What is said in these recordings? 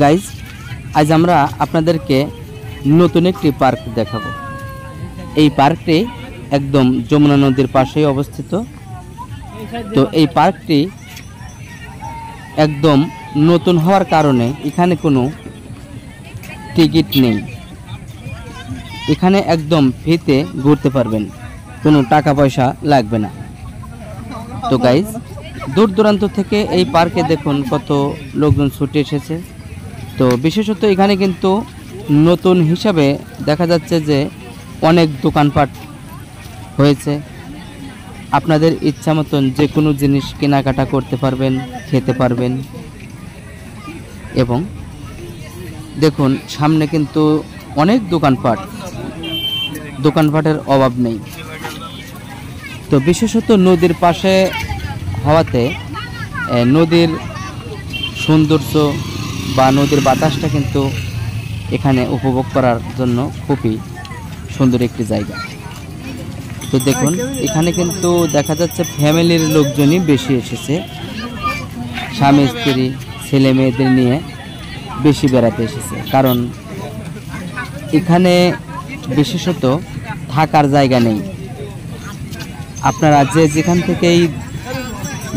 Guys, আজ আমরা আপনাদেরকে নতুন একটি পার্ক দেখাবো। এই পার্কটি একদম যমুনা নদীর পাশেই অবস্থিত। তো এই পার্কটি একদম নতুন হওয়ার কারণে এখানে কোনো টিকিট নেই। এখানে একদম ফ্রিতে ঘুরতে পারবেন, কোনো টাকা পয়সা লাগবে না। তো গাইজ, দূর দূরান্ত থেকে এই পার্কে দেখুন কত লোকজন ছুটে এসেছে। তো বিশেষত এখানে কিন্তু নতুন হিসাবে দেখা যাচ্ছে যে অনেক দোকানপাট হয়েছে। আপনাদের ইচ্ছা মতন যে কোনো জিনিস কেনাকাটা করতে পারবেন, খেতে পারবেন। এবং দেখুন সামনে কিন্তু অনেক দোকানপাটের অভাব নেই। তো বিশেষত নদীর পাশে হওয়াতে নদীর সৌন্দর্য বা নদীর বাতাসটা কিন্তু এখানে উপভোগ করার জন্য খুবই সুন্দর একটি জায়গা। তো দেখুন এখানে কিন্তু দেখা যাচ্ছে ফ্যামিলির লোকজনই বেশি এসেছে, স্বামী স্ত্রী ছেলে মেয়েদের নিয়ে বেশি বেড়াতে এসেছে। কারণ এখানে বিশেষত থাকার জায়গা নেই। আপনারা যেখান থেকেই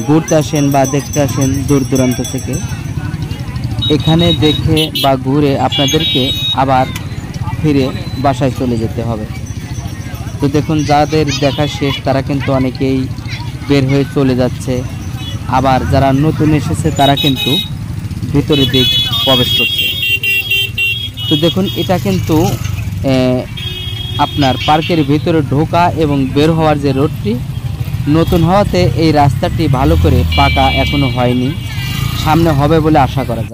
ঘুরতে আসেন বা দেখতে আসেন দূর দূরান্ত থেকে, এখানে দেখে বা ঘুরে আপনাদেরকে আবার ফিরে বাসায় চলে যেতে হবে। তো দেখুন যাদের দেখা শেষ তারা কিন্তু অনেকেই বের হয়ে চলে যাচ্ছে, আবার যারা নতুন এসেছে তারা কিন্তু ভিতরের দিক প্রবেশ করছে। তো দেখুন এটা কিন্তু আপনার পার্কের ভিতরে ঢোকা এবং বের হওয়ার যে রোডটি নতুন হওয়াতে এই রাস্তাটি ভালো করে পাকা এখনো হয়নি, সামনে হবে বলে আশা করা যায়।